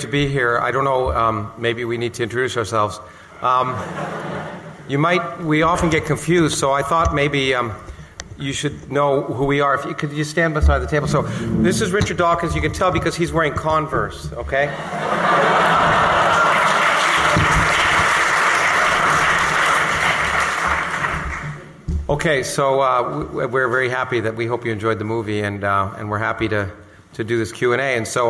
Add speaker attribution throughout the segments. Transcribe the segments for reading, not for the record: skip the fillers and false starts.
Speaker 1: To be here. I don't know, maybe we need to introduce ourselves. We often get confused, so I thought maybe you should know who we are. Could you stand beside the table? So this is Richard Dawkins. You can tell because he's wearing Converse, okay? Okay, so we're very happy that we hope you enjoyed the movie, and we're happy to do this Q&A. And so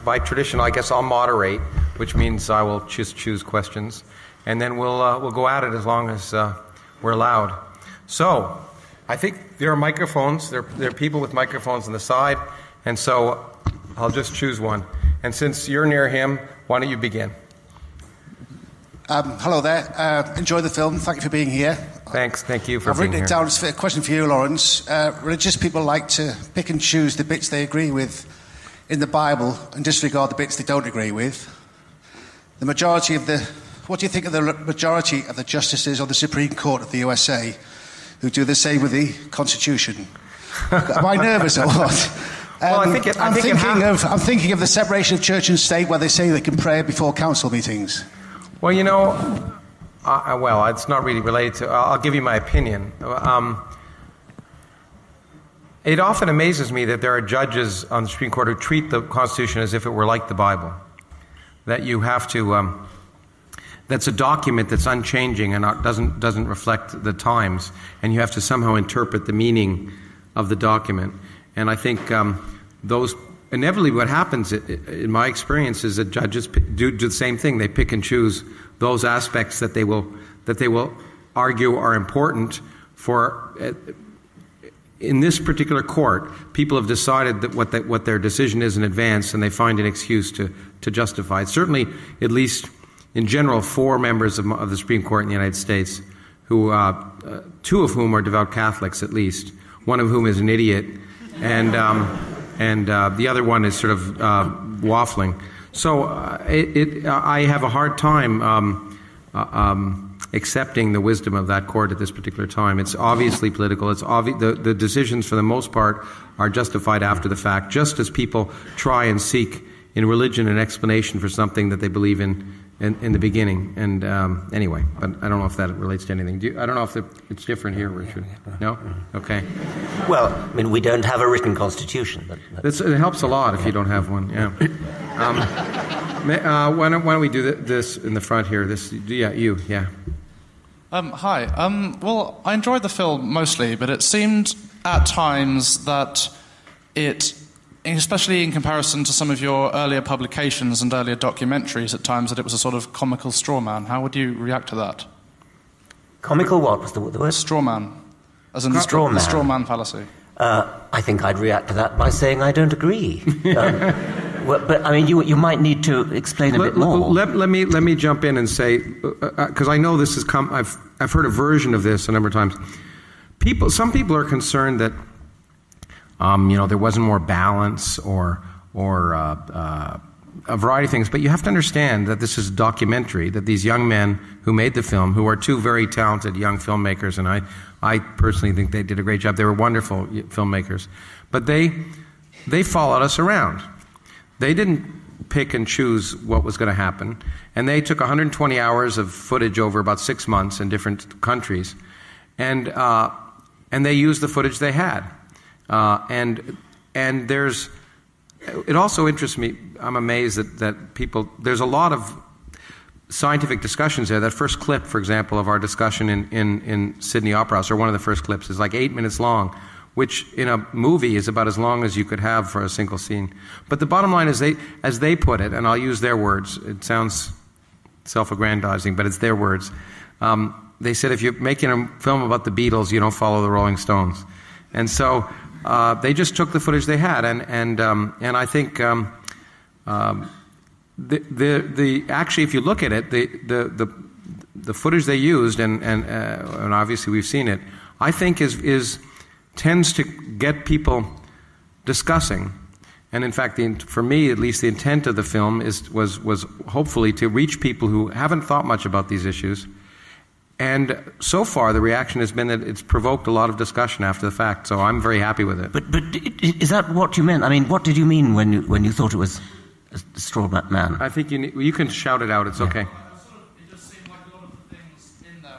Speaker 1: by tradition, I guess I'll moderate, which means I will just choose questions, and then we'll go at it as long as we're allowed. So I think there are microphones. There are people with microphones on the side, and so I'll just choose one. And since you're near him, why don't you begin?
Speaker 2: Hello there. Enjoy the film. Thank you for being here.
Speaker 1: Thanks. Thank you for being here.
Speaker 2: I've written it down. It's a question for you, Lawrence. Religious people like to pick and choose the bits they agree with in the Bible and disregard the bits they don't agree with. What do you think of the majority of the justices on the Supreme Court of the USA who do the same with the Constitution? Am I nervous or what?
Speaker 1: Well,
Speaker 2: I'm thinking of the separation of church and state, where they say they can pray before council meetings.
Speaker 1: Well, it's not really related to... I'll give you my opinion. It often amazes me that there are judges on the Supreme Court who treat the Constitution as if it were like the Bible. That you have to... that's a document that's unchanging and doesn't reflect the times, and you have to somehow interpret the meaning of the document. And I think inevitably what happens, in my experience, is that judges do the same thing. They pick and choose those aspects that they will argue are important for. In this particular court, people have decided that what their decision is in advance, and they find an excuse to justify it. Certainly, at least in general, 4 members of the Supreme Court in the United States, who 2 of whom are devout Catholics, at least, one of whom is an idiot, and the other one is sort of waffling. So I have a hard time accepting the wisdom of that court at this particular time. It's obviously political. The decisions, for the most part, are justified after the fact, just as people try and seek in religion an explanation for something that they believe in the beginning. And anyway, but I don't know if that relates to anything. I don't know if it's different here, Richard. No? Okay.
Speaker 3: Well, I mean, we don't have a written constitution. But
Speaker 1: it helps a lot if you don't have one, yeah. Why don't we do this in the front here? Yeah.
Speaker 4: Hi. Well, I enjoyed the film mostly, but it seemed at times that it, especially in comparison to some of your earlier publications and earlier documentaries, at times that it was a sort of comical straw man. How would you react to that?
Speaker 3: Comical what was the word?
Speaker 4: Straw man. As in
Speaker 3: straw man.
Speaker 4: The straw man fallacy.
Speaker 3: I think I'd react to that by saying I don't agree. But I mean, you might need to explain a bit more.
Speaker 1: Let me jump in and say, because I know this has come. I've heard a version of this a number of times. Some people are concerned that there wasn't more balance or a variety of things. But you have to understand that this is a documentary, that these young men who made the film, who are 2 very talented young filmmakers, and I personally think they did a great job. They were wonderful filmmakers. But they followed us around. They didn't pick and choose what was going to happen. And they took 120 hours of footage over about 6 months in different countries. And they used the footage they had. And it also interests me, I'm amazed that people, there's a lot of scientific discussions there. That first clip, for example, of our discussion in Sydney Opera House, or one of the first clips, is like 8 minutes long, which in a movie is about as long as you could have for a single scene. But the bottom line is, as they put it, and I'll use their words, it sounds self-aggrandizing, but it's their words. They said, if you're making a film about the Beatles, you don't follow the Rolling Stones. And so they just took the footage they had, and I think actually, if you look at it, the footage they used, and obviously we've seen it, I think tends to get people discussing. And in fact, for me, at least, the intent of the film was hopefully to reach people who haven't thought much about these issues. And so far, the reaction has been that it's provoked a lot of discussion after the fact. So I'm very happy with it.
Speaker 3: But is that what you meant? I mean, what did you mean when you thought it was straw man.
Speaker 1: I think you can shout it out. It's okay.
Speaker 4: It just seemed like a lot of the things in there.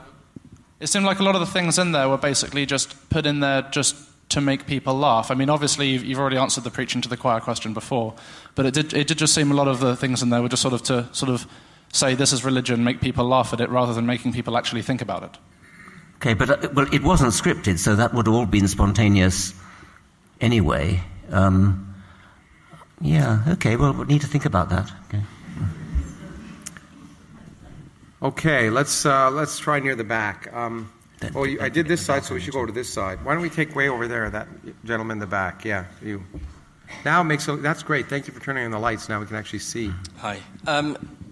Speaker 4: It seemed like a lot of the things in there were basically just put in there just to make people laugh. I mean, obviously, you've already answered the preaching to the choir question before, but it did just seem a lot of the things in there were just sort of say this is religion, make people laugh at it, rather than making people actually think about it.
Speaker 3: Okay, but well, it wasn't scripted, so that would have all been spontaneous anyway. Yeah, okay, well, we need to think about that.
Speaker 1: Okay, let's try near the back. I did this side, so we should go to this side. Why don't we take way over there, that gentleman in the back? Yeah, you. Now that's great. Thank you for turning on the lights. Now we can actually see.
Speaker 5: Hi.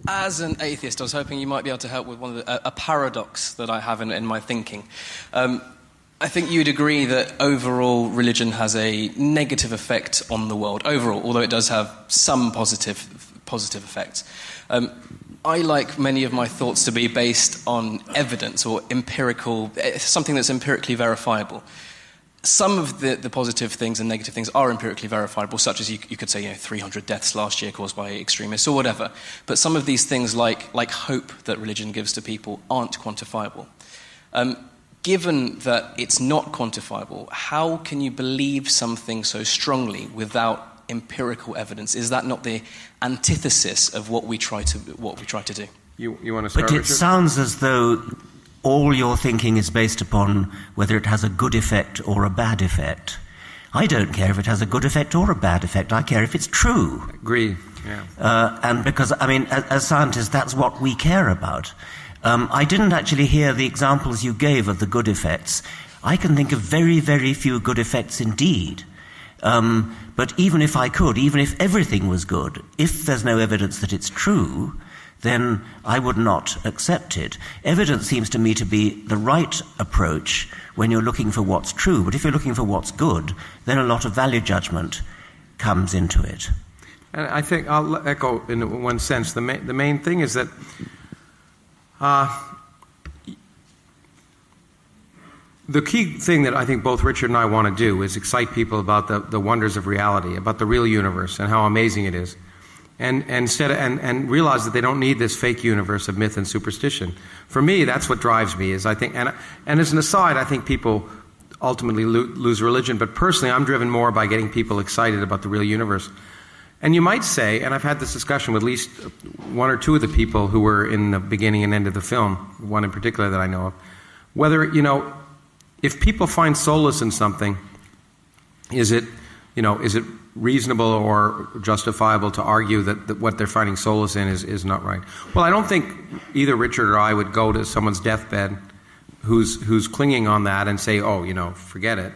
Speaker 5: As an atheist, I was hoping you might be able to help with a paradox that I have in my thinking. I think you'd agree that overall religion has a negative effect on the world, overall, although it does have some positive effects. I like many of my thoughts to be based on evidence or empirical, something that's empirically verifiable. Some of the positive things and negative things are empirically verifiable, such as you could say, 300 deaths last year caused by extremists or whatever. But some of these things, like hope that religion gives to people, aren't quantifiable. Given that it's not quantifiable, how can you believe something so strongly without empirical evidence? Is that not the antithesis of what we try to do?
Speaker 1: You want to start?
Speaker 3: But it
Speaker 1: Richard?
Speaker 3: sounds as though all your thinking is based upon whether it has a good effect or a bad effect. I don't care if it has a good effect or a bad effect. I care if it's true.
Speaker 1: Agree. Yeah.
Speaker 3: And because, I mean, as scientists, that's what we care about. I didn't actually hear the examples you gave of the good effects. I can think of very, very few good effects indeed. But even if I could, even if everything was good, if there's no evidence that it's true, then I would not accept it. Evidence seems to me to be the right approach when you're looking for what's true. But if you're looking for what's good, then a lot of value judgment comes into it.
Speaker 1: And I think I'll echo in one sense. The main thing is that the key thing that I think both Richard and I want to do is excite people about the wonders of reality, about the real universe and how amazing it is, and realize that they don't need this fake universe of myth and superstition. For me, that's what drives me. Is I think, and as an aside, I think people ultimately lose religion. But personally, I'm driven more by getting people excited about the real universe. And you might say, and I've had this discussion with at least one or two of the people who were in the beginning and end of the film, one in particular that I know of, whether, if people find solace in something, is it reasonable or justifiable to argue that what they're finding solace in is not right? Well, I don't think either Richard or I would go to someone's deathbed who's clinging on that and say, forget it.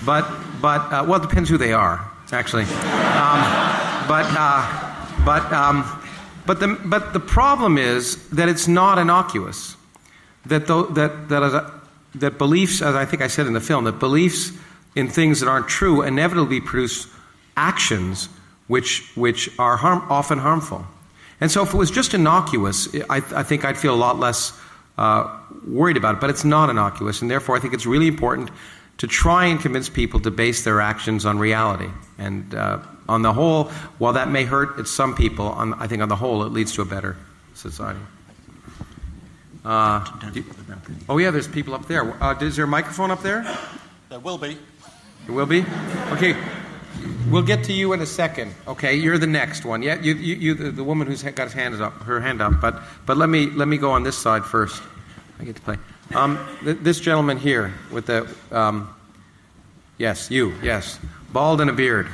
Speaker 1: But well, it depends who they are, actually. But the problem is that it's not innocuous. That beliefs, as I think I said in the film, that beliefs in things that aren't true inevitably produce actions which are often harmful. And so if it was just innocuous, I think I'd feel a lot less worried about it. But it's not innocuous, and therefore I think it's really important to try and convince people to base their actions on reality. And on the whole, while that may hurt some people, I think on the whole it leads to a better society. There's people up there. Is there a microphone up there?
Speaker 6: There will be.
Speaker 1: There will be? Okay. We'll get to you in a second. Okay, you're the next one. Yeah, you the woman who's got her hand up. But let me go on this side first. I get to play. This gentleman here with the yes, bald and a beard,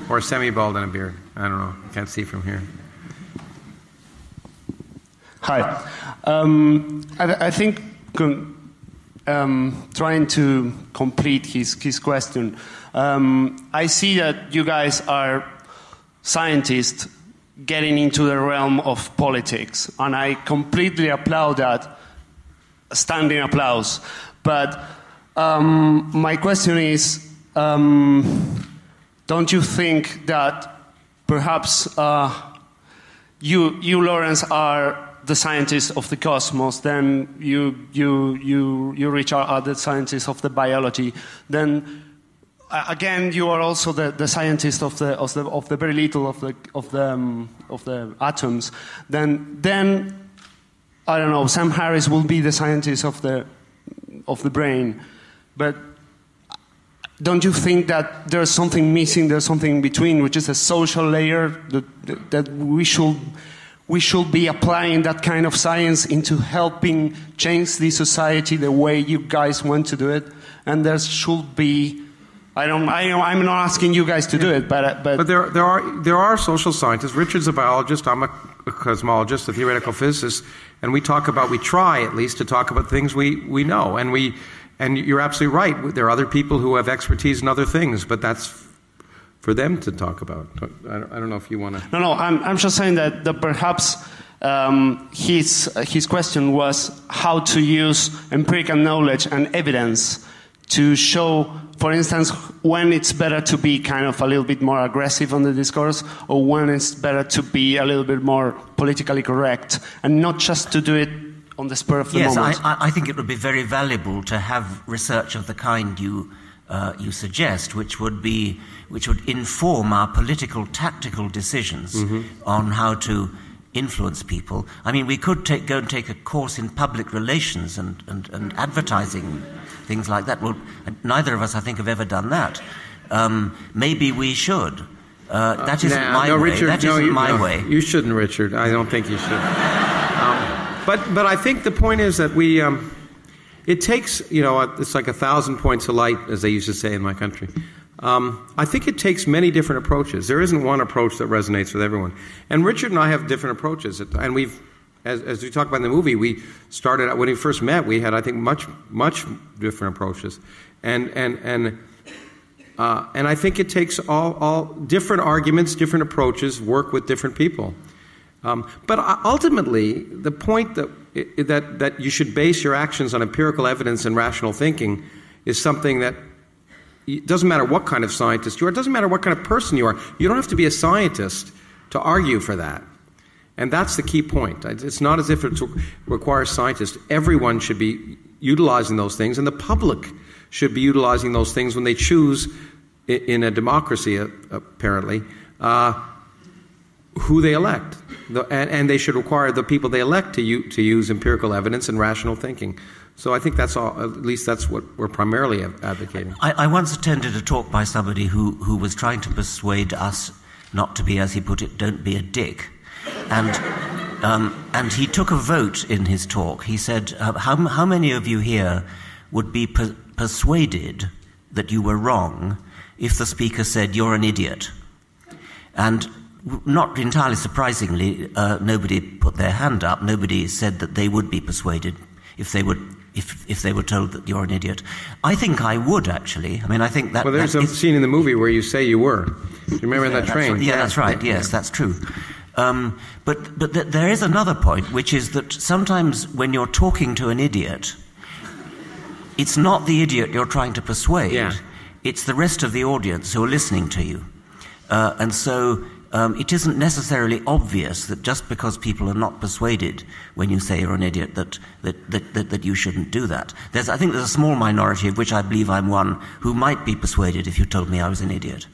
Speaker 1: or semi-bald and a beard. I don't know. I can't see from here.
Speaker 7: Hi. I think trying to complete his question, I see that you guys are scientists getting into the realm of politics, and I completely applaud that, standing applause. But my question is, don't you think that perhaps you, Lawrence, are the scientists of the cosmos, then you Richard, are the scientists of the biology, then again, you are also the scientist of the very little of the atoms. Then I don't know. Sam Harris will be the scientist of the brain, but don't you think that there's something missing? There's something in between, which is a social layer that we should be applying that kind of science into helping change the society the way you guys want to do it, and there should be. I'm not asking you guys to do it, but
Speaker 1: there are social scientists. Richard's a biologist. I'm a cosmologist, a theoretical physicist, and we try at least to talk about things we know, and you're absolutely right. There are other people who have expertise in other things, but that's for them to talk about. I don't know if you want to.
Speaker 7: No. I'm just saying that perhaps his question was how to use empirical knowledge and evidence to show, for instance, when it's better to be kind of a little bit more aggressive on the discourse, or when it's better to be a little bit more politically correct, and not just to do it on the spur of the moment.
Speaker 3: Yes, I think it would be very valuable to have research of the kind you suggest, which would inform our political, tactical decisions on how to influence people. I mean, we could go and take a course in public relations and advertising, things like that. Well, neither of us, I think, have ever done that. Maybe we should. That isn't my way.
Speaker 1: Richard,
Speaker 3: that isn't my way.
Speaker 1: You shouldn't, Richard. I don't think you should. But I think the point is that it takes, it's like 1,000 points of light, as they used to say in my country. I think it takes many different approaches. There isn't one approach that resonates with everyone. And Richard and I have different approaches. And as we talk about in the movie, we started out, when we first met, we had, I think, much different approaches. And I think it takes all different arguments, different approaches, work with different people. But ultimately, the point that you should base your actions on empirical evidence and rational thinking is something that it doesn't matter what kind of scientist you are, it doesn't matter what kind of person you are. You don't have to be a scientist to argue for that. And that's the key point. It's not as if it requires scientists. Everyone should be utilizing those things, and the public should be utilizing those things when they choose, in a democracy, apparently, who they elect. And they should require the people they elect to use empirical evidence and rational thinking. So I think that's all. At least that's what we're primarily advocating.
Speaker 3: I once attended a talk by somebody who was trying to persuade us not to be, as he put it, don't be a dick. And he took a vote in his talk. He said, how many of you here would be persuaded that you were wrong if the speaker said, you're an idiot? And not entirely surprisingly, nobody put their hand up. Nobody said that they would be persuaded if they were told that you're an idiot. I think I would, actually. I mean, I think that...
Speaker 1: Well, there's a scene in the movie where you say you were. Do you remember that train?
Speaker 3: That's right. Yes, that's true. But there is another point, which is that sometimes when you're talking to an idiot, it's not the idiot you're trying to persuade.
Speaker 1: Yeah.
Speaker 3: It's the rest of the audience who are listening to you. And so it isn't necessarily obvious that just because people are not persuaded when you say you're an idiot that you shouldn't do that. I think there's a small minority, of which I believe I'm one, who might be persuaded if you told me I was an idiot.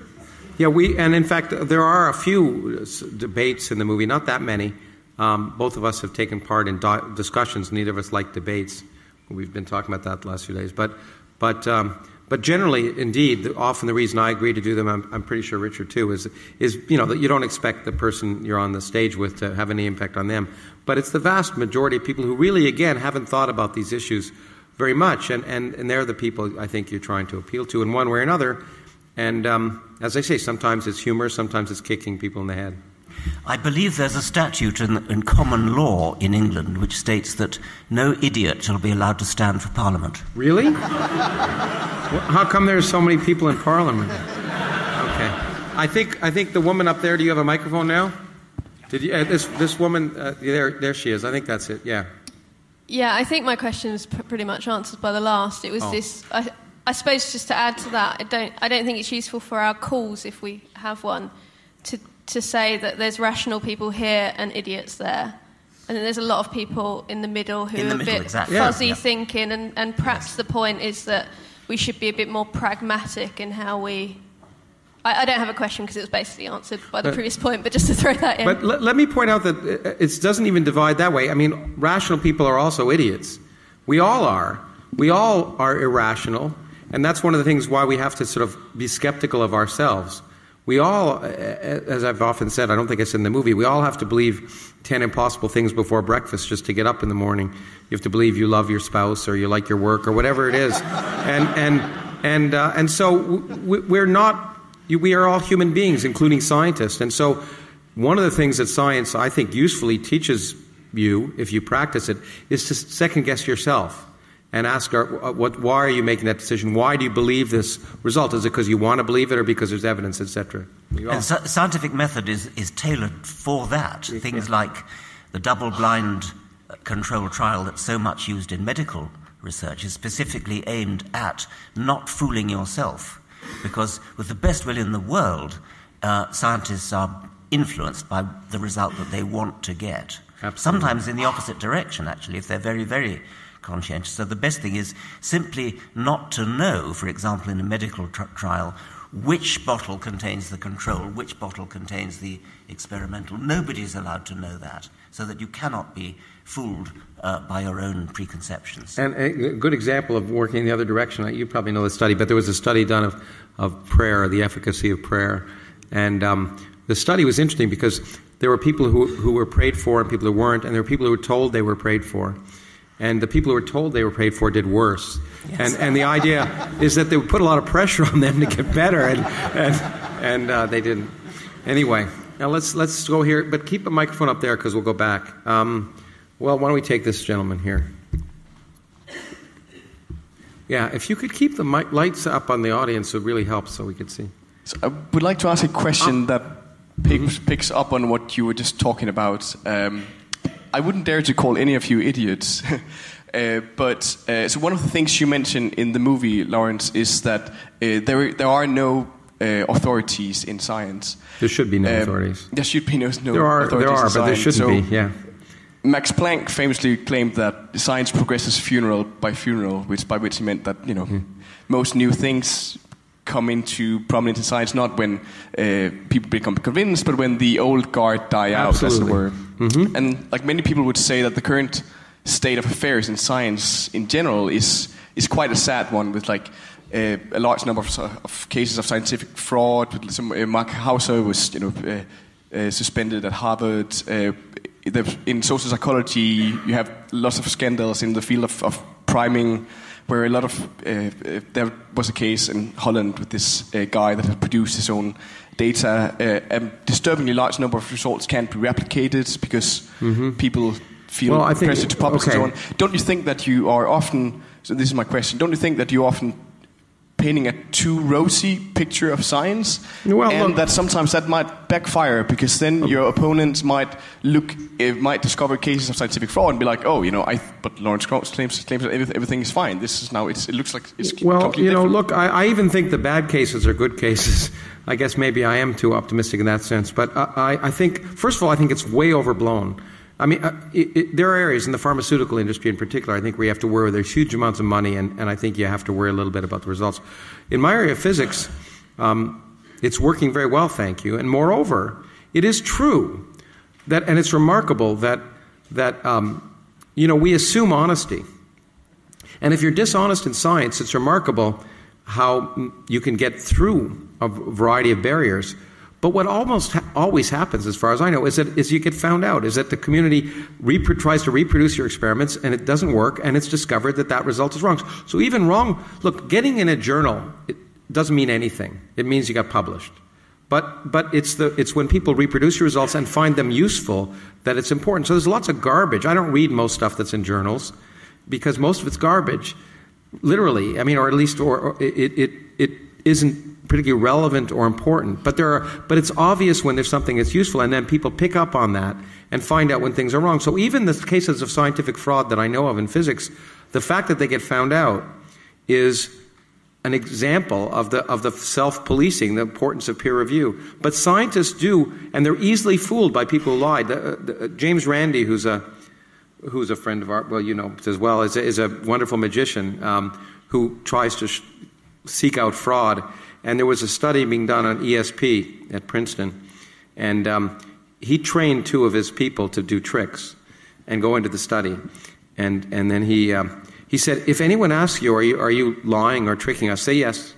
Speaker 1: Yeah, and in fact, there are a few debates in the movie, not that many. Both of us have taken part in discussions. Neither of us like debates. We've been talking about that the last few days. But generally, indeed, often the reason I agree to do them, I'm pretty sure Richard too, is that you don't expect the person you're on the stage with to have any impact on them. But it's the vast majority of people who really, again, haven't thought about these issues very much, and they're the people I think you're trying to appeal to in one way or another. And as I say, sometimes it's humor, sometimes it's kicking people in the head.
Speaker 3: I believe there's a statute in common law in England which states that no idiot shall be allowed to stand for Parliament.
Speaker 1: Really? How come there's so many people in Parliament? Okay. I think the woman up there, do you have a microphone now? Did you, this woman, there she is. I think that's it, yeah.
Speaker 6: Yeah, I think my question was pretty much answered by the last. It was this... I suppose just to add to that, I don't think it's useful for our calls, if we have one, to say that there's rational people here and idiots there. And then there's a lot of people in the middle who are a bit fuzzy thinking, and perhaps the point is that we should be a bit more pragmatic in how we... I don't have a question because it was basically answered by the previous point, but just to throw that in.
Speaker 1: But let me point out that it doesn't even divide that way. I mean, rational people are also idiots. We all are. We all are irrational, and that's one of the things why we have to sort of be skeptical of ourselves. We all, as I've often said, I don't think it's in the movie, we all have to believe 10 impossible things before breakfast just to get up in the morning. You have to believe you love your spouse or you like your work or whatever it is. And so we're not... We are all human beings, including scientists. And so one of the things that science, I think, usefully teaches you, if you practice it, is to second-guess yourself and ask, why are you making that decision? Why do you believe this result? Is it because you want to believe it or because there's evidence, etc.?
Speaker 3: And scientific method is tailored for that. Things like the double-blind control trial that's so much used in medical research is specifically aimed at not fooling yourself. Because with the best will in the world, scientists are influenced by the result that they want to get. Absolutely. Sometimes in the opposite direction, actually, if they're very, very conscientious. So the best thing is simply not to know, for example, in a medical trial, which bottle contains the control, which bottle contains the experimental. Nobody's allowed to know that, so that you cannot be fooled by your own preconceptions.
Speaker 1: And a good example of working in the other direction, you probably know the study, but there was a study done of prayer, the efficacy of prayer. And the study was interesting because there were people who were prayed for and people who weren't, and there were people who were told they were prayed for. And the people who were told they were prayed for did worse. Yes. And the idea is that they would put a lot of pressure on them to get better, and they didn't. Anyway, now let's go here, but keep a microphone up there because we'll go back. Well, why don't we take this gentleman here? Yeah, if you could keep the lights up on the audience, it would really help so we could see.
Speaker 8: So I would like to ask a question that picks up on what you were just talking about. I wouldn't dare to call any of you idiots. But so one of the things you mentioned in the movie, Lawrence, is that there are no authorities in science.
Speaker 1: There should be no authorities.
Speaker 8: There should be no authorities in science.
Speaker 1: There are, but there shouldn't be, yeah.
Speaker 8: Max Planck famously claimed that science progresses funeral by funeral, by which he meant that, most new things come into prominence in science not when people become convinced, but when the old guard die out, as it were. Mm-hmm. And like many people would say that the current state of affairs in science in general is quite a sad one, with like a large number of cases of scientific fraud. Mark Hauser was suspended at Harvard. In social psychology, you have lots of scandals in the field of priming, where a lot of there was a case in Holland with this guy that had produced his own data. A disturbingly large number of results can't be replicated because people feel pressure to publish and so on. Don't you think that you are often, so this is my question, don't you think that you're often painting a too rosy picture of science, that sometimes that might backfire, because then your opponents might discover cases of scientific fraud and be like, but Lawrence Krauss claims that everything is fine. This is now it looks like it's completely different.
Speaker 1: Look, I even think the bad cases are good cases. I guess maybe I am too optimistic in that sense, but I think, first of all, I think it's way overblown. I mean, there are areas in the pharmaceutical industry in particular, I think, where you have to worry. There's huge amounts of money, and I think you have to worry a little bit about the results. In my area of physics, it's working very well, thank you. And moreover, it is true that, and it's remarkable that we assume honesty. And if you're dishonest in science, it's remarkable how you can get through a variety of barriers. But what almost always happens, as far as I know, is you get found out, is that the community tries to reproduce your experiments and it doesn't work, and it's discovered that result is wrong. So even wrong, look, getting in a journal, it doesn't mean anything. It means you got published. But it's when people reproduce your results and find them useful that it's important. So there's lots of garbage. I don't read most stuff that's in journals because most of it's garbage, literally. I mean, or at least it isn't particularly relevant or important, but it's obvious when there's something that's useful, and then people pick up on that and find out when things are wrong. So even the cases of scientific fraud that I know of in physics, the fact that they get found out is an example of the self-policing, the importance of peer review. But scientists do, and they're easily fooled by people who lied. James Randi, who's a friend of ours, as well, is a wonderful magician who tries to seek out fraud. And there was a study being done on ESP at Princeton, and he trained 2 of his people to do tricks and go into the study. And then he said, if anyone asks you, are you lying or tricking us, say yes.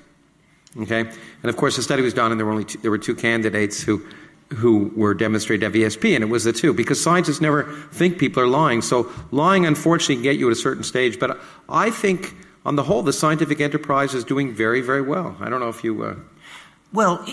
Speaker 1: Okay? And of course the study was done, and there were 2 candidates who were demonstrated to have ESP, and it was the 2, because scientists never think people are lying. So lying, unfortunately, can get you at a certain stage. But I think, on the whole, the scientific enterprise is doing very, very well. I don't know if you...
Speaker 3: Well,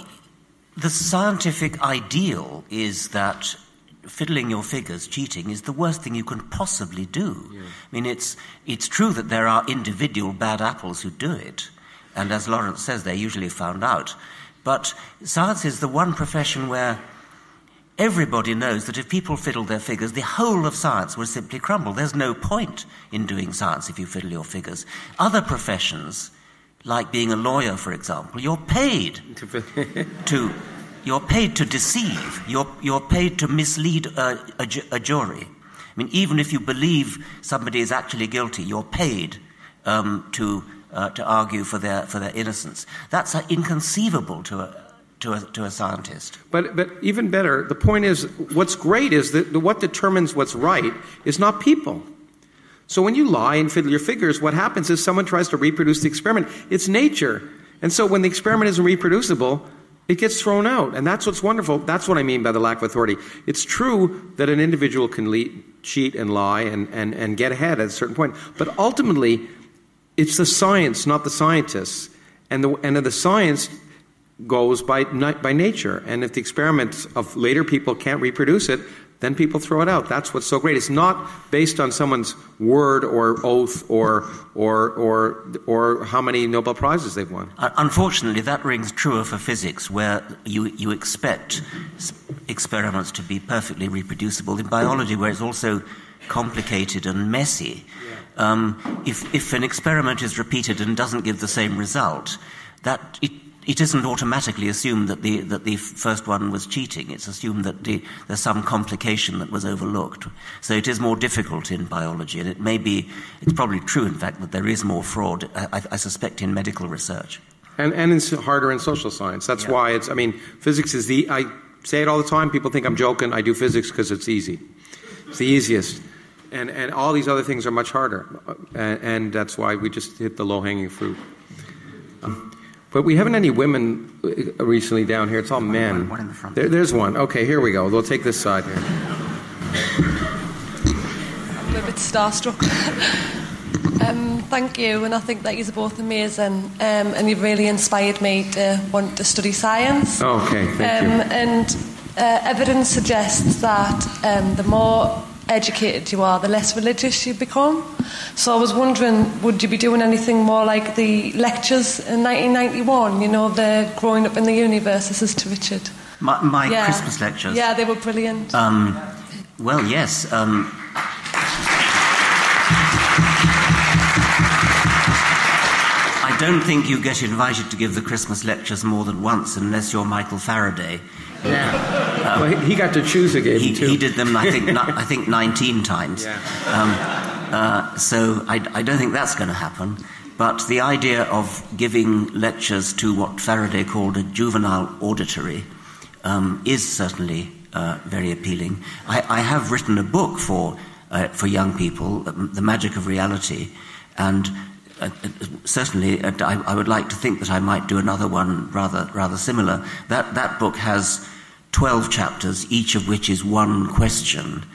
Speaker 3: the scientific ideal is that fiddling your figures, cheating, is the worst thing you can possibly do. Yeah. I mean, it's true that there are individual bad apples who do it, and as Lawrence says, they're usually found out. But science is the one profession where everybody knows that if people fiddle their figures, the whole of science will simply crumble. There's no point in doing science if you fiddle your figures. Other professions, like being a lawyer, for example, you're paid to deceive. You're paid to mislead a jury. I mean, even if you believe somebody is actually guilty, you're paid to argue for their innocence. That's inconceivable to a scientist.
Speaker 1: But even better, the point is, what's great is that what determines what's right is not people. So when you lie and fiddle your figures, what happens is someone tries to reproduce the experiment. It's nature. And so when the experiment isn't reproducible, it gets thrown out. And that's what's wonderful. That's what I mean by the lack of authority. It's true that an individual can cheat and lie and get ahead at a certain point. But ultimately, it's the science, not the scientists. And the science goes by nature. And if the experiments of later people can't reproduce it, then people throw it out. That's what's so great. It's not based on someone's word or oath or how many Nobel Prizes they've won.
Speaker 3: Unfortunately, that rings truer for physics, where you expect experiments to be perfectly reproducible. In biology, where it's also complicated and messy, if an experiment is repeated and doesn't give the same result, that it isn't automatically assumed that the first one was cheating. It's assumed that there's some complication that was overlooked. So it is more difficult in biology, and it's probably true, in fact, that there is more fraud, I suspect, in medical research.
Speaker 1: And it's harder in social science. That's why physics is I say it all the time, people think I'm joking, I do physics because it's easy. It's the easiest. And all these other things are much harder. And that's why we just hit the low-hanging fruit. But we haven't any women recently down here. It's all men.
Speaker 3: One in the front.
Speaker 1: There's one. Okay, here we go. We'll take this side here.
Speaker 9: I'm a bit starstruck. Thank you, and I think that you're both amazing, and you've really inspired me to want to study science.
Speaker 1: Oh, okay, thank you.
Speaker 9: And evidence suggests that the more educated you are, the less religious you become. So I was wondering, would you be doing anything more like the lectures in 1991, you know, the Growing Up in the Universe to Richard?
Speaker 3: My Christmas lectures?
Speaker 9: Yeah, they were brilliant.
Speaker 3: Well, yes. I don't think you get invited to give the Christmas lectures more than once unless you're Michael Faraday.
Speaker 1: Yeah. Well, he got to choose again.
Speaker 3: He did them, I think 19 times. Yeah. So I don't think that's going to happen. But the idea of giving lectures to what Faraday called a juvenile auditory is certainly very appealing. I have written a book for young people, The Magic of Reality, and certainly I would like to think that I might do another one rather similar. That book has 12 chapters, each of which is one question,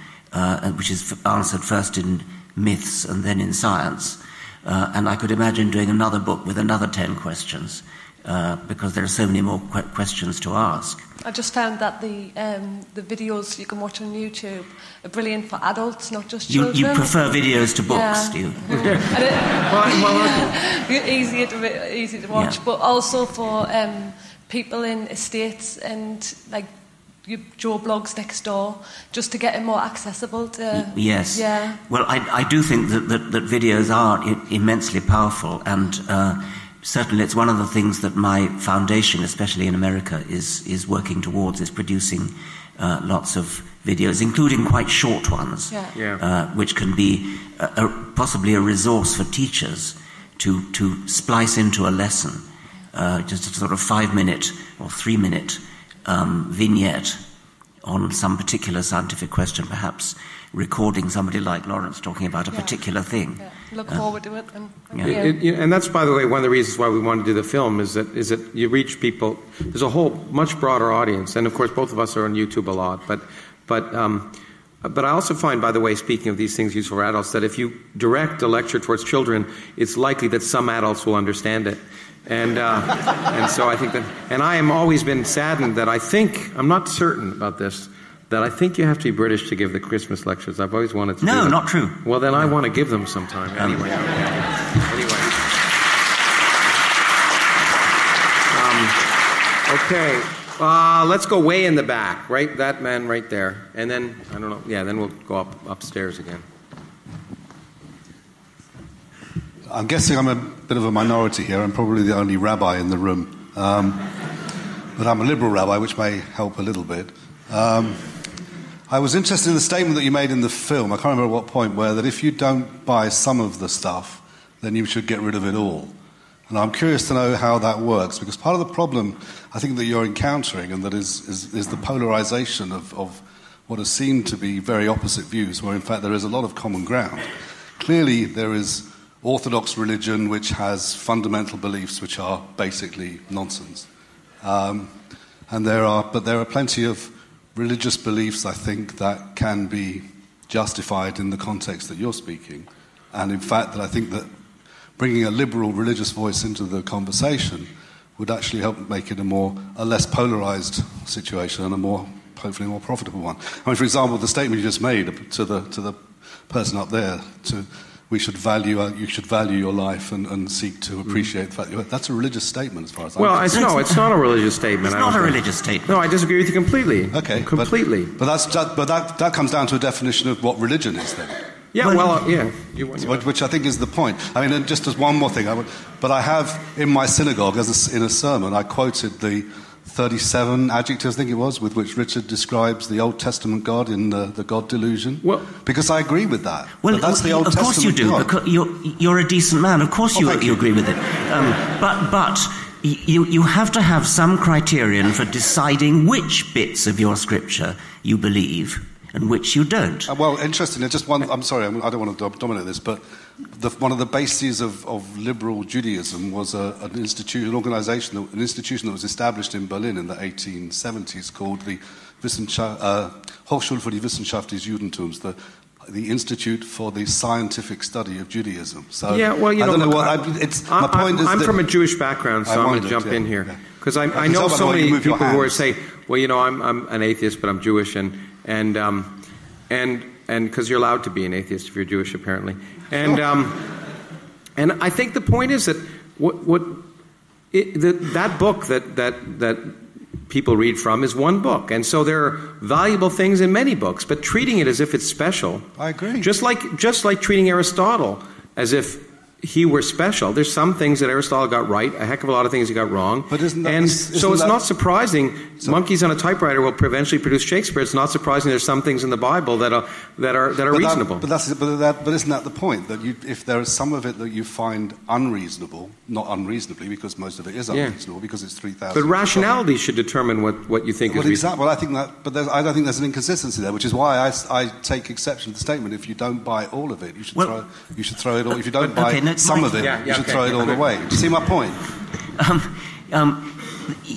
Speaker 3: which is answered first in myths and then in science. And I could imagine doing another book with another 10 questions, because there are so many more questions to ask.
Speaker 9: I just found that the videos you can watch on YouTube are brilliant for adults, not just children.
Speaker 3: You prefer videos to books, do you?
Speaker 9: Easy to watch, but also for people in estates and like Joe Blogs next door, just to get it more accessible to...
Speaker 3: Yes.
Speaker 9: Yeah.
Speaker 3: Well, I do think that videos are immensely powerful, and certainly it's one of the things that my foundation, especially in America, is working towards, is producing lots of videos, including quite short ones, which can be possibly a resource for teachers to splice into a lesson, just a sort of 5-minute or 3-minute vignette on some particular scientific question, perhaps recording somebody like Lawrence talking about a particular thing.
Speaker 9: Yeah. Look forward to it.
Speaker 1: And that's, by the way, one of the reasons why we wanted to do the film is that you reach people. There's a whole much broader audience, and of course, both of us are on YouTube a lot. But I also find, by the way, speaking of these things useful for adults, that if you direct a lecture towards children, it's likely that some adults will understand it. And so I think that, and I am always been saddened that I'm not certain about this, that I think you have to be British to give the Christmas lectures. I've always wanted to do
Speaker 3: No,
Speaker 1: them.
Speaker 3: not true.
Speaker 1: Well, then I want to give them sometime. Anyway. Okay. Let's go way in the back, right? That man right there. And then, I don't know, then we'll go upstairs again.
Speaker 10: I'm guessing I'm a bit of a minority here. I'm probably the only rabbi in the room. But I'm a liberal rabbi, which may help a little bit. I was interested in the statement that you made in the film, I can't remember at what point, where that if you don't buy some of the stuff, then you should get rid of it all. And I'm curious to know how that works, because part of the problem I think that you're encountering, and that is the polarization of what has seemed to be very opposite views, where in fact there is a lot of common ground. Clearly there is Orthodox religion which has fundamental beliefs which are basically nonsense. But there are plenty of religious beliefs, I think, that can be justified in the context that you're speaking. And in fact, that I think that bringing a liberal religious voice into the conversation would actually help make it a less polarized situation and hopefully more profitable one. I mean, for example, the statement you just made to the person up there, you should value your life and seek to appreciate the fact that's a religious statement as far as I'm concerned.
Speaker 1: No, it's not a religious statement.
Speaker 3: It's not a religious statement.
Speaker 1: No, I disagree with you completely.
Speaker 10: Okay,
Speaker 1: completely.
Speaker 10: But that comes down to a definition of what religion is then.
Speaker 1: Yeah,
Speaker 10: which I think is the point. I mean, and just as one more thing, I have in my synagogue, in a sermon, I quoted the 37 adjectives, I think it was, with which Richard describes the Old Testament God in the God delusion. Well, because I agree with that.
Speaker 3: Well,
Speaker 10: that's the Old Testament
Speaker 3: God. Of course you do.
Speaker 10: God.
Speaker 3: Because you're a decent man. Of course you agree with it. But you have to have some criterion for deciding which bits of your scripture you believe and which you don't.
Speaker 10: Well, interestingly, just one. I'm sorry, I don't want to dominate this, but one of the bases of liberal Judaism was an institution that was established in Berlin in the 1870s called the Hochschule für die Wissenschaft des Judentums, the Institute for the Scientific Study of Judaism. So
Speaker 1: I don't know what.
Speaker 10: My point is
Speaker 1: I'm from a Jewish background, so I'm going to jump in here because I know so many people who are say, well, I'm an atheist, but I'm Jewish, and because you're allowed to be an atheist if you're Jewish, apparently, and I think the point is that that book that people read from is one book, and so there are valuable things in many books, but treating it as if it's special.
Speaker 10: I agree.
Speaker 1: Just like treating Aristotle as if he were special. There's some things that Aristotle got right, a heck of a lot of things he got wrong.
Speaker 10: But it's
Speaker 1: not surprising. Monkeys on a typewriter will eventually produce Shakespeare. It's not surprising there's some things in the Bible that are reasonable.
Speaker 10: But isn't that the point? That if there is some of it that you find unreasonable, not unreasonably, because most of it is unreasonable, because it's 3,000.
Speaker 1: But rationality should determine what you think is reasonable.
Speaker 10: Well, I think that, but I don't think there's an inconsistency there, which is why I take exception to the statement. If you don't buy all of it, you should throw it all. If you don't buy some of it, you should throw it all away. Do you see my point?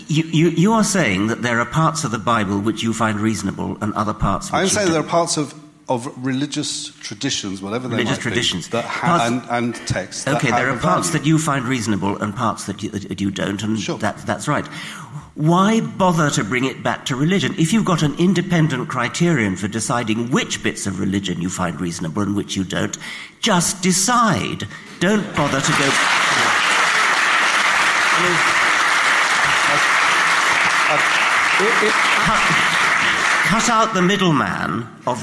Speaker 3: You are saying that there are parts of the Bible which you find reasonable and other parts which
Speaker 10: I'm saying there are parts of religious traditions, whatever they might be, and texts.
Speaker 3: Okay, there are parts that you find reasonable and parts that you don't, and that's right. Why bother to bring it back to religion? If you've got an independent criterion for deciding which bits of religion you find reasonable and which you don't, just decide. Don't bother to go... Cut out the middleman of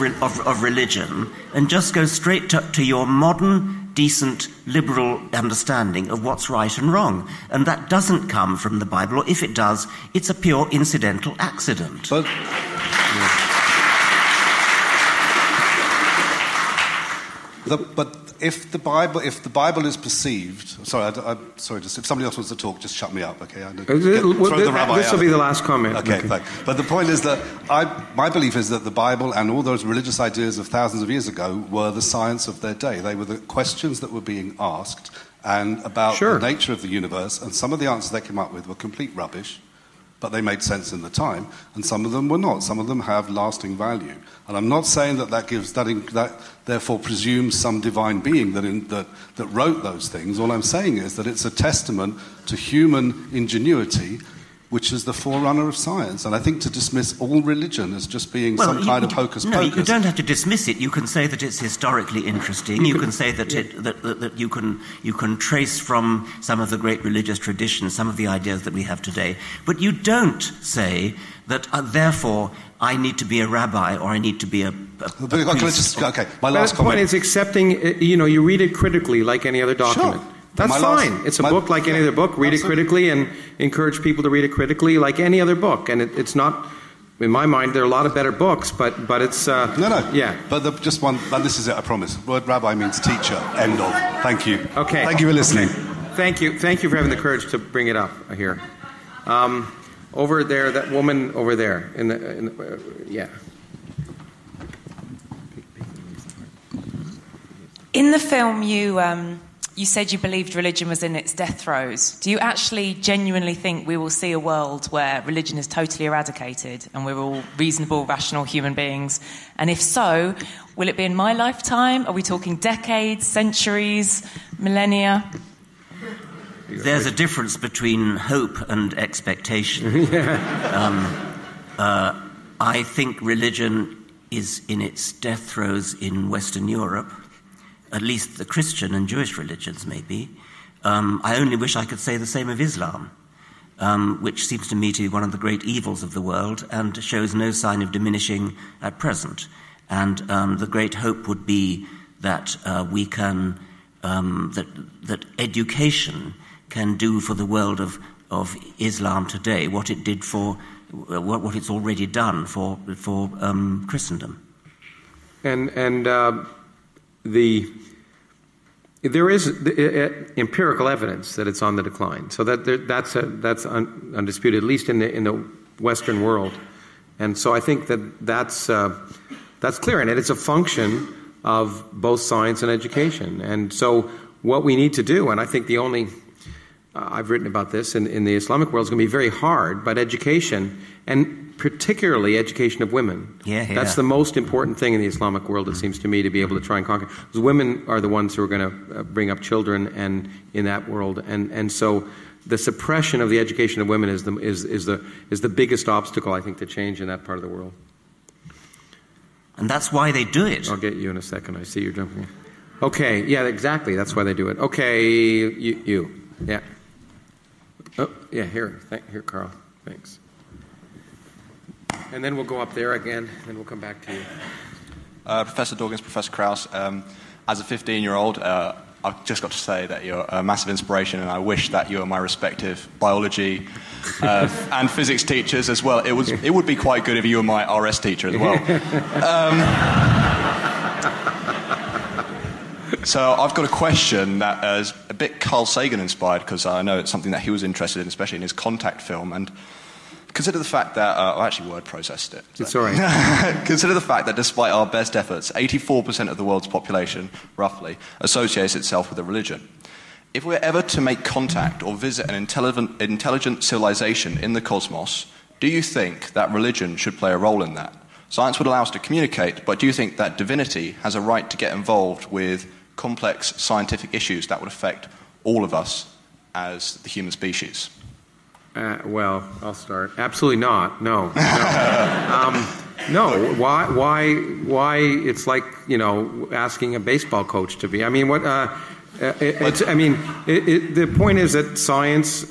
Speaker 3: religion and just go straight to your modern, decent, liberal understanding of what's right and wrong. And that doesn't come from the Bible, or if it does, it's a pure incidental accident.
Speaker 10: But if the Bible is perceived, sorry, if somebody else wants to talk, just shut me up, okay? Throw the rabbi
Speaker 1: this will be the last comment.
Speaker 10: Okay, thanks. But the point is that my belief is that the Bible and all those religious ideas of thousands of years ago were the science of their day. They were the questions that were being asked and about the nature of the universe, and some of the answers they came up with were complete rubbish, but they made sense in the time, and some of them were not. Some of them have lasting value. And I'm not saying that therefore presumes some divine being that wrote those things. All I'm saying is that it's a testament to human ingenuity, which is the forerunner of science. And I think to dismiss all religion as just being some kind of hocus pocus...
Speaker 3: No, you don't have to dismiss it. You can say that it's historically interesting. You can say that you can trace from some of the great religious traditions some of the ideas that we have today. But you don't say that, therefore, I need to be a rabbi or I need to be a priest.
Speaker 10: Okay, my last comment.
Speaker 1: The point is accepting, you read it critically like any other document.
Speaker 10: Sure.
Speaker 1: That's fine. It's a book like any other book. Read it critically and encourage people to read it critically like any other book. And it's not, in my mind, there are a lot of better books, but it's...
Speaker 10: No.
Speaker 1: Yeah.
Speaker 10: But just one, and this is it, I promise. The word rabbi means teacher. End of. Thank you.
Speaker 1: Okay.
Speaker 10: Thank you for listening.
Speaker 1: Okay. Thank you for having the courage to bring it up here. Over there, that woman over there. Yeah.
Speaker 11: In the film, you said you believed religion was in its death throes. Do you actually genuinely think we will see a world where religion is totally eradicated and we're all reasonable, rational human beings? And if so, will it be in my lifetime? Are we talking decades, centuries, millennia?
Speaker 3: There's a difference between hope and expectation. I think religion is in its death throes in Western Europe. At least the Christian and Jewish religions, maybe. I only wish I could say the same of Islam, which seems to me to be one of the great evils of the world and shows no sign of diminishing at present. And the great hope would be that we can, that education can do for the world of Islam today what it did for, what it's already done for Christendom. There is empirical evidence that it's on the decline. So that's undisputed, at least in the Western world. And so I think that's clear, and it's a function of both science and education. And so what we need to do, and I think the only I've written about this in the Islamic world, is going to be very hard, but education, and particularly education of women. That's the most important thing in the Islamic world, it seems to me, to be able to try and conquer. Because women are the ones who are going to bring up children and in that world. And so the suppression of the education of women is the biggest obstacle, I think, to change in that part of the world. And that's why they do it.
Speaker 1: I'll get you in a second. I see you're jumping. Okay, yeah, exactly. That's why they do it. Okay, you. Yeah. Oh, yeah, here, Carl. Thanks. And then we'll go up there again, and then we'll come back to you.
Speaker 12: Professor Dawkins, Professor Krauss, as a 15-year-old, I've just got to say that you're a massive inspiration, and I wish that you were my respective biology and physics teachers as well. It would be quite good if you were my RS teacher as well. So I've got a question that is a bit Carl Sagan inspired, because I know it's something that he was interested in, especially in his Contact film. And consider the fact that I actually word processed it. So.
Speaker 1: It's all right.
Speaker 12: Consider the fact that despite our best efforts, 84% of the world's population, roughly, associates itself with a religion. If we're ever to make contact or visit an intelligent civilization in the cosmos, do you think that religion should play a role in that? Science would allow us to communicate, but do you think that divinity has a right to get involved with complex scientific issues that would affect all of us as the human species?
Speaker 1: Well, I'll start. Absolutely not. No. No. Why? It's like, asking a baseball coach to be. I mean, the point is that science.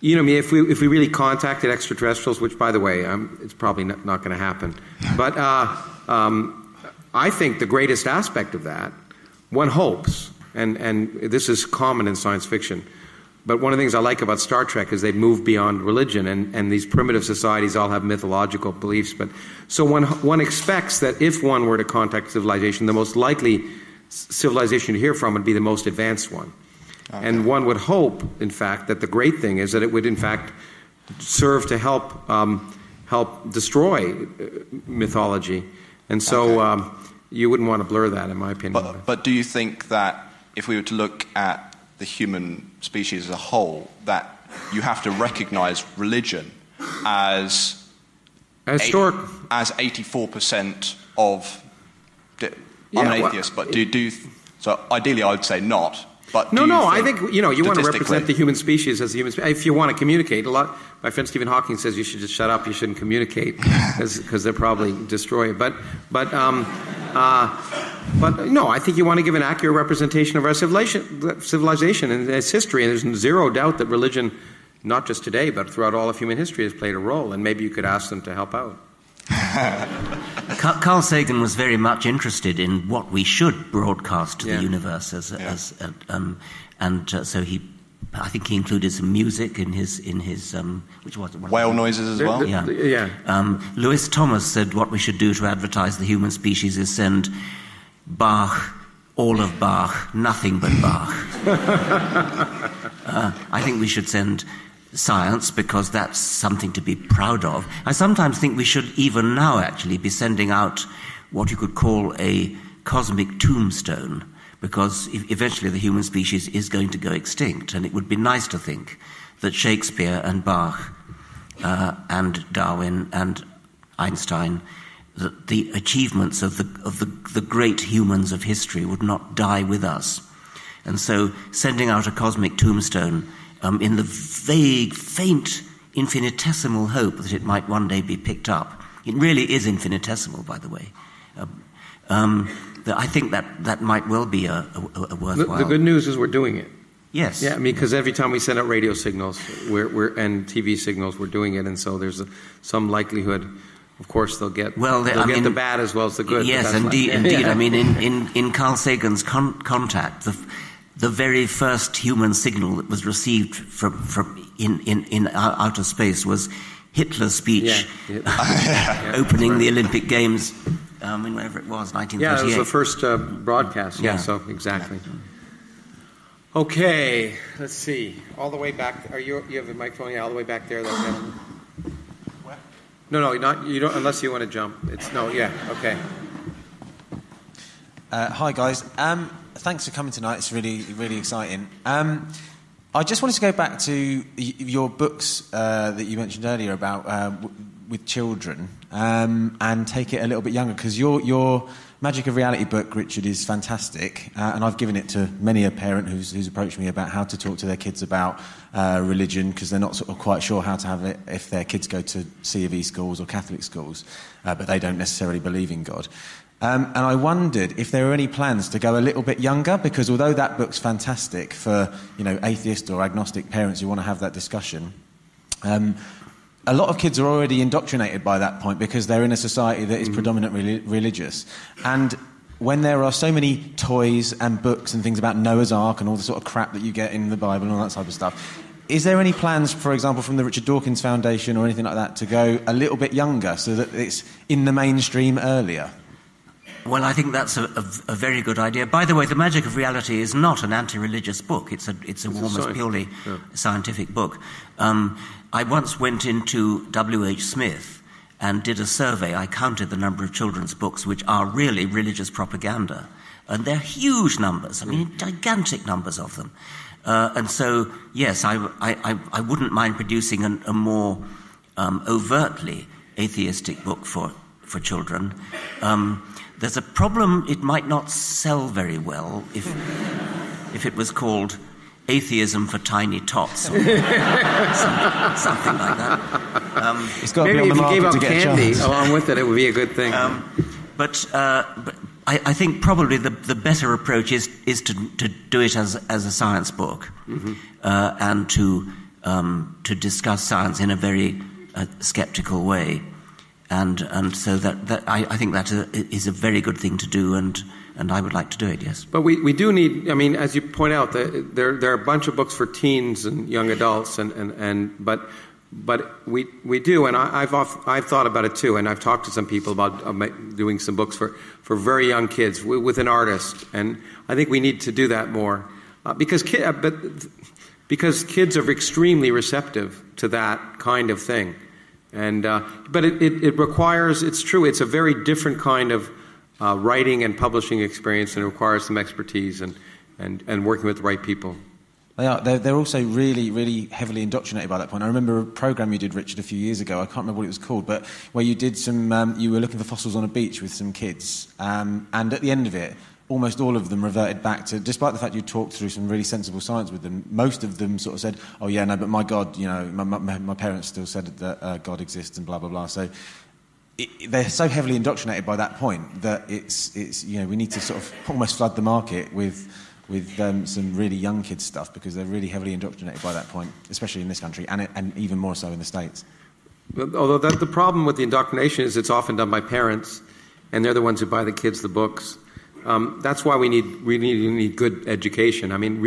Speaker 1: If we really contacted extraterrestrials, which, by the way, it's probably not going to happen, but I think the greatest aspect of that, one hopes, and this is common in science fiction, But one of the things I like about Star Trek is they've moved beyond religion, and these primitive societies all have mythological beliefs. But so one expects that if one were to contact civilization, the most likely civilization to hear from would be the most advanced one. Okay. And one would hope, in fact, that the great thing is that it would, in fact, serve to help destroy mythology. And so you wouldn't want to blur that, in my opinion.
Speaker 12: But do you think that if we were to look at the human species as a whole, that you have to recognize religion as 84% of... I'm an atheist, but so ideally I would say not. But
Speaker 1: I think you want to represent the human species as the human species. If you want to communicate, my friend Stephen Hawking says you should just shut up. You shouldn't communicate because they'll probably destroy it. But no, I think you want to give an accurate representation of our civilization and its history. And there's zero doubt that religion, not just today, but throughout all of human history, has played a role. And maybe you could ask them to help out.
Speaker 3: Carl Sagan was very much interested in what we should broadcast to the universe, so I think he included some music in his which was
Speaker 12: whale noises as well.
Speaker 3: Lewis Thomas said what we should do to advertise the human species is send Bach, all of Bach, nothing but Bach. I think we should send science because that's something to be proud of. I sometimes think we should even now actually be sending out what you could call a cosmic tombstone, because eventually the human species is going to go extinct, and it would be nice to think that Shakespeare and Bach and Darwin and Einstein, that the achievements of the great humans of history would not die with us. And so sending out a cosmic tombstone in the vague, faint, infinitesimal hope that it might one day be picked up. It really is infinitesimal, by the way. I think that might well be a worthwhile...
Speaker 1: The good news is we're doing it.
Speaker 3: Yes.
Speaker 1: Yeah, I mean, because every time we send out radio signals and TV signals, we're doing it, and so there's some likelihood. Of course, they'll get the bad as well as the good.
Speaker 3: Yes, indeed. I mean, in Carl Sagan's Contact, the very first human signal that was received from in outer space was Hitler's speech opening the Olympic Games in whenever it was, 1938.
Speaker 1: Yeah, it was the first broadcast. Yeah, so exactly. Okay, let's see. All the way back. You have a microphone? Yeah, all the way back there. That gentleman. What? No, you don't unless you want to jump. Okay.
Speaker 13: Hi guys. Thanks for coming tonight. It's really, really exciting. I just wanted to go back to your books that you mentioned earlier about with children and take it a little bit younger, because your Magic of Reality book, Richard, is fantastic, and I've given it to many a parent who's approached me about how to talk to their kids about religion, because they're not sort of quite sure how to have it if their kids go to C of E schools or Catholic schools, but they don't necessarily believe in God. And I wondered if there were any plans to go a little bit younger, because although that book's fantastic for atheist or agnostic parents who want to have that discussion, a lot of kids are already indoctrinated by that point because they're in a society that is predominantly religious. And when there are so many toys and books and things about Noah's Ark and all the sort of crap that you get in the Bible and all that type of stuff, is there any plans, for example, from the Richard Dawkins Foundation or anything like that, to go a little bit younger so that it's in the mainstream earlier?
Speaker 3: Well, I think that's a very good idea. By the way, The Magic of Reality is not an anti-religious book. It's almost purely scientific book. I once went into W.H. Smith and did a survey. I counted the number of children's books which are really religious propaganda. And they're huge numbers. I mean, gigantic numbers of them. And so, yes, I wouldn't mind producing a more overtly atheistic book for children. There's a problem, it might not sell very well if it was called Atheism for Tiny Tots or something like that.
Speaker 13: It's got to
Speaker 1: maybe
Speaker 13: be on the
Speaker 1: if you gave
Speaker 13: market
Speaker 1: up
Speaker 13: to get
Speaker 1: candy
Speaker 13: a chance.
Speaker 1: along with it, it would be a good thing.
Speaker 3: But I think probably the better approach is to do it as a science book, and to discuss science in a very sceptical way. And so that I think that is a very good thing to do, and I would like to do it, yes.
Speaker 1: But we do need, I mean, as you point out, there are a bunch of books for teens and young adults, but we do, and I've thought about it too, and I've talked to some people about doing some books for very young kids with an artist, and I think we need to do that more because kids are extremely receptive to that kind of thing. And but it requires, it's true, it's a very different kind of writing and publishing experience, and it requires some expertise and working with the right people.
Speaker 13: They're also really, really heavily indoctrinated by that point. I remember a program you did, Richard, a few years ago. I can't remember what it was called, but where you did you were looking for fossils on a beach with some kids, and at the end of it, almost all of them reverted back to, despite the fact you talked through some really sensible science with them, most of them sort of said, oh yeah, no, but my God, my parents still said that God exists and blah, blah, blah. So they're so heavily indoctrinated by that point that it's we need to sort of almost flood the market with some really young kids stuff, because they're really heavily indoctrinated by that point, especially in this country, and even more so in the States.
Speaker 1: Although the problem with the indoctrination is it's often done by parents, and they're the ones who buy the kids the books. That's why we need good education. I mean,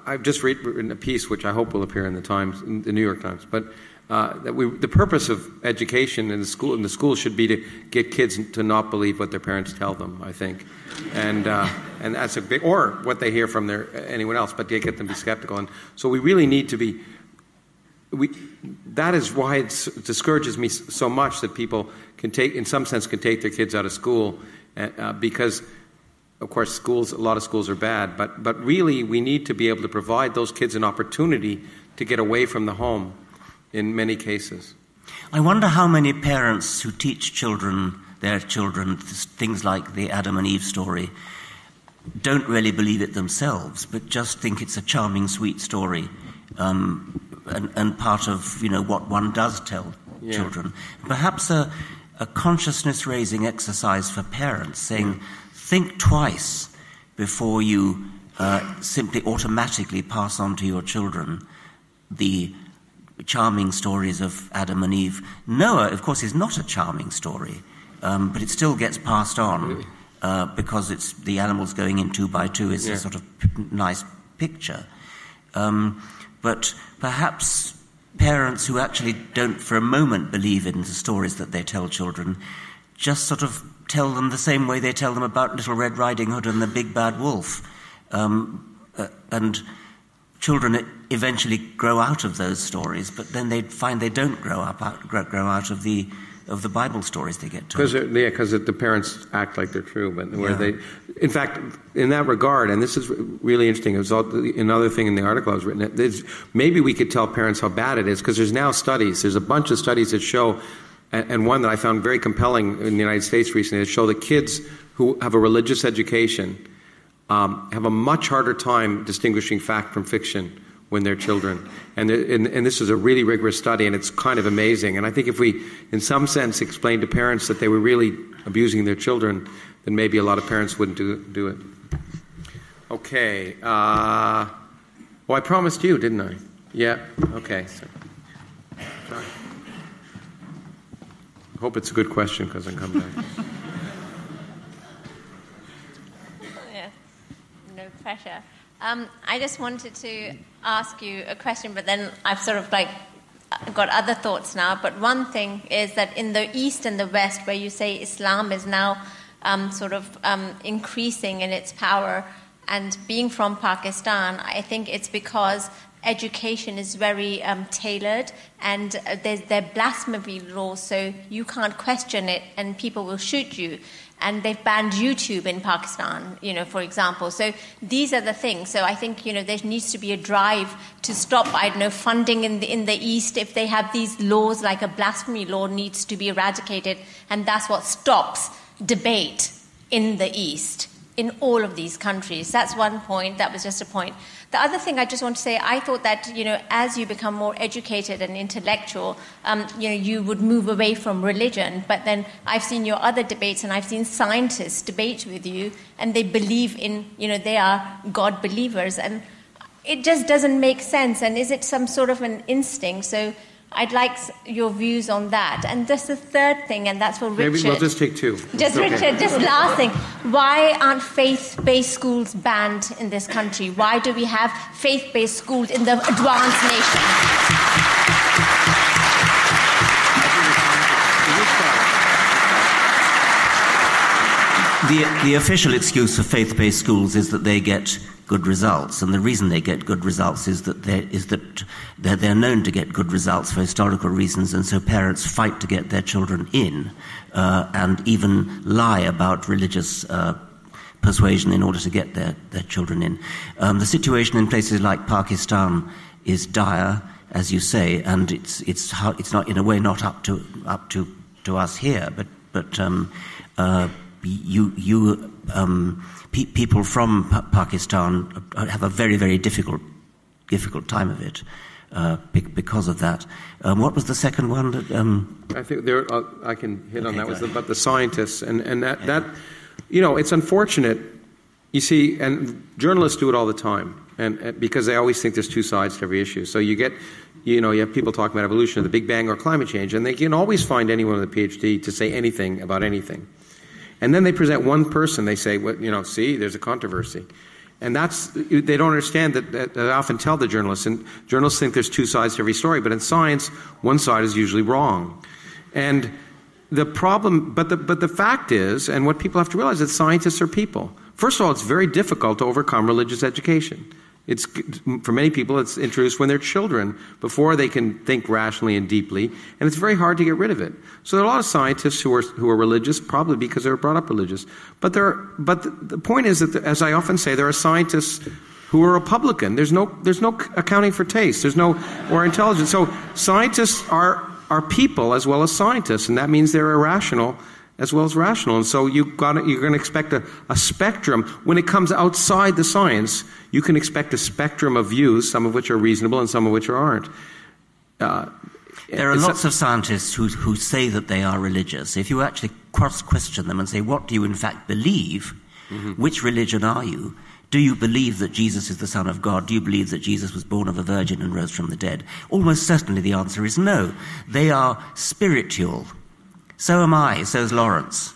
Speaker 1: I've just written a piece which I hope will appear in the New York Times. But the purpose of education in the school should be to get kids to not believe what their parents tell them, I think, and that's a big, or what they hear from anyone else, but to get them to be skeptical. And so we really need to be. That is why it discourages me so much that people in some sense can take their kids out of school. Because, of course, a lot of schools are bad, but really we need to be able to provide those kids an opportunity to get away from the home in many cases.
Speaker 3: I wonder how many parents who teach their children, things like the Adam and Eve story, don't really believe it themselves, but just think it's a charming, sweet story, and part of what one does tell children. Perhaps a consciousness-raising exercise for parents, saying, think twice before you simply automatically pass on to your children the charming stories of Adam and Eve. Noah, of course, is not a charming story, but it still gets passed on because it's the animals going in 2 by 2 is a sort of nice picture. But perhaps parents who actually don't for a moment believe in the stories that they tell children just sort of tell them the same way they tell them about Little Red Riding Hood and the Big Bad Wolf. And children eventually grow out of those stories, but then they find they don't grow out of the Bible stories they get told.
Speaker 1: Because the parents act like they're true, but in fact, in that regard, and this is really interesting. It was another thing in the article I was written. Maybe we could tell parents how bad it is, because there's now studies. There's a bunch of studies that show, and one that I found very compelling in the United States recently, that show that kids who have a religious education have a much harder time distinguishing fact from fiction when they're children. And this is a really rigorous study, and it's kind of amazing. And I think if we, in some sense, explained to parents that they were really abusing their children, then maybe a lot of parents wouldn't do it. Okay. I promised you, didn't I? Yeah. Okay. Sorry. Hope it's a good question, because I'm coming back.
Speaker 14: No pressure. I just wanted to ask you a question, but then I've sort of got other thoughts now. But one thing is that in the East and the West, where you say Islam is now increasing in its power, and being from Pakistan, I think it's because education is very tailored, and there are blasphemy laws, so you can't question it, and people will shoot you. And they've banned YouTube in Pakistan, for example. So these are the things. So I think, there needs to be a drive to stop, funding in the East. If they have these laws, like a blasphemy law needs to be eradicated, and that's what stops debate in the East, in all of these countries. That's one point. That was just a point. The other thing I just want to say, I thought that, as you become more educated and intellectual, you would move away from religion. But then I've seen your other debates, and I've seen scientists debate with you, and they believe in, they are God believers. And it just doesn't make sense. And is it some sort of an instinct? So I'd like your views on that. And just the third thing, and that's for Richard.
Speaker 1: Maybe we'll just take two.
Speaker 14: Just
Speaker 1: okay.
Speaker 14: Richard, just last thing. Why aren't faith-based schools banned in this country? Why do we have faith-based schools in the advanced nations?
Speaker 3: The official excuse for faith-based schools is that they get good results, and the reason they get good results is that they're known to get good results for historical reasons, and so parents fight to get their children in, and even lie about religious persuasion in order to get their children in. The situation in places like Pakistan is dire, as you say, and it's not in a way not up to us here, but people from Pakistan have a very, very difficult time of it because of that. What was the second one?
Speaker 1: I think I can hit on that. Was about the scientists, and that it's unfortunate. You see, and journalists do it all the time, and because they always think there's two sides to every issue. So you get. You have people talking about evolution, or the Big Bang, or climate change, and they can always find anyone with a PhD to say anything about anything. And then they present one person, they say, well, see, there's a controversy. And they don't understand that I often tell the journalists, and journalists think there's two sides to every story, but in science, one side is usually wrong. And the problem, but the fact is, and what people have to realize, is that scientists are people. First of all, it's very difficult to overcome religious education. For many people, it's introduced when they're children, before they can think rationally and deeply, and it's very hard to get rid of it. So there are a lot of scientists who are religious, probably because they were brought up religious. But the point is that, as I often say, there are scientists who are Republican. There's no accounting for taste. Or intelligence. So scientists are people as well as scientists, and that means they're irrational as well as rational. And so you're going to expect a spectrum. When it comes outside the science, you can expect a spectrum of views, some of which are reasonable and some of which aren't.
Speaker 3: There are lots of scientists who say that they are religious. If you actually cross-question them and say, what do you in fact believe? Mm-hmm. Which religion are you? Do you believe that Jesus is the Son of God? Do you believe that Jesus was born of a virgin and rose from the dead? Almost certainly the answer is no. They are spiritual. So am I, so is Lawrence.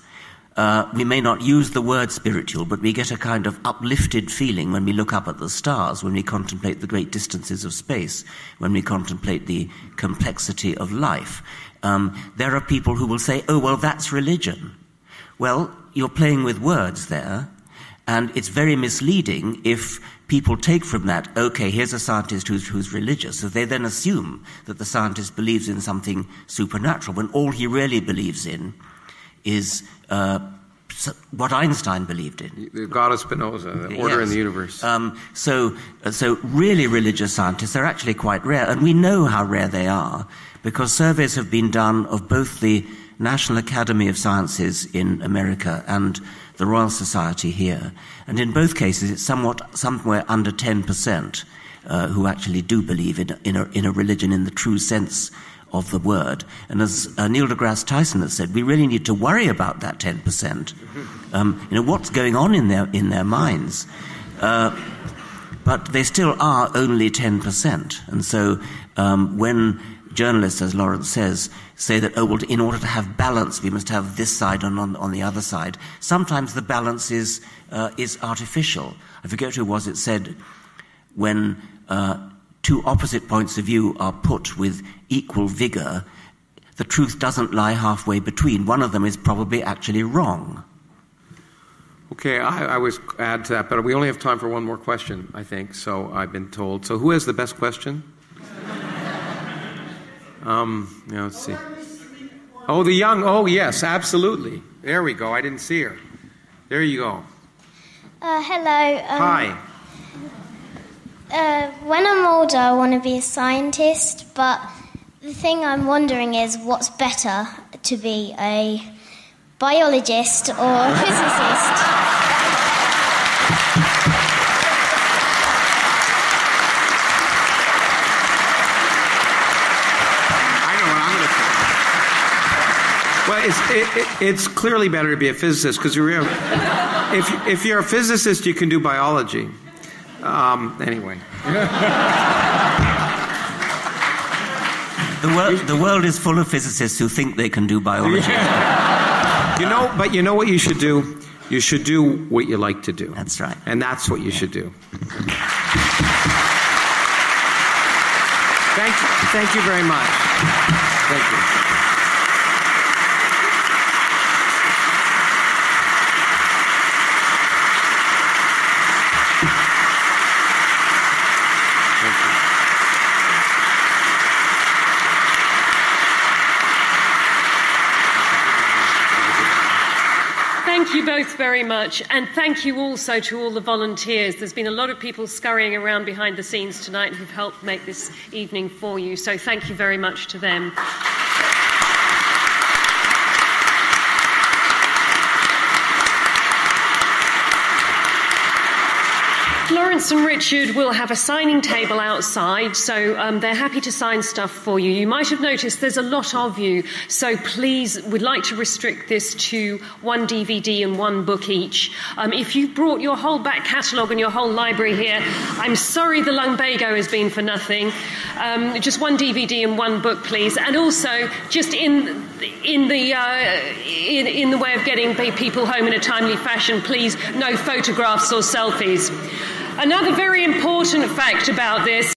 Speaker 3: We may not use the word spiritual, but we get a kind of uplifted feeling when we look up at the stars, when we contemplate the great distances of space, when we contemplate the complexity of life. There are people who will say, oh, well, that's religion. Well, you're playing with words there, and it's very misleading if people take from that, okay, here's a scientist who's religious, so they then assume that the scientist believes in something supernatural, when all he really believes in is what Einstein believed in.
Speaker 1: The God of Spinoza, the order in the universe.
Speaker 3: So really religious scientists are actually quite rare, and we know how rare they are, because surveys have been done of both the National Academy of Sciences in America and the Royal Society here. And in both cases, it's somewhere under 10% who actually do believe in a religion in the true sense of the word. And as Neil deGrasse Tyson has said, we really need to worry about that 10%. What's going on in their minds? But they still are only 10%. And so when journalists, as Lawrence says, say that, oh, well, in order to have balance, we must have this side and on the other side. Sometimes the balance is artificial. I forget who it was, it said, when two opposite points of view are put with equal vigor, the truth doesn't lie halfway between. One of them is probably actually wrong.
Speaker 1: Okay, I was add to that, but we only have time for one more question, I think, so I've been told. So who has the best question? Let's see. Oh, the young. Oh, yes, absolutely. There we go. I didn't see her. There you go.
Speaker 15: Hello.
Speaker 1: Hi.
Speaker 15: When I'm older, I want to be a scientist, but the thing I'm wondering is what's better, to be a biologist or a physicist?
Speaker 1: Well, it's clearly better to be a physicist, because if you're a physicist, you can do biology. Anyway.
Speaker 3: The world is full of physicists who think they can do biology.
Speaker 1: But you know what you should do? You should do what you like to do.
Speaker 3: That's right.
Speaker 1: And that's what you should do. Thank you very much. Thank you.
Speaker 16: Thank you both very much, and thank you also to all the volunteers. There's been a lot of people scurrying around behind the scenes tonight who've helped make this evening for you, so thank you very much to them. Florence and Richard will have a signing table outside, so they're happy to sign stuff for you. You might have noticed there's a lot of you, so please, we'd like to restrict this to one DVD and one book each. If you've brought your whole back catalogue and your whole library here, I'm sorry the lumbago has been for nothing. Just one DVD and one book, please. And also, just in the way of getting people home in a timely fashion, please, no photographs or selfies. Another very important fact about this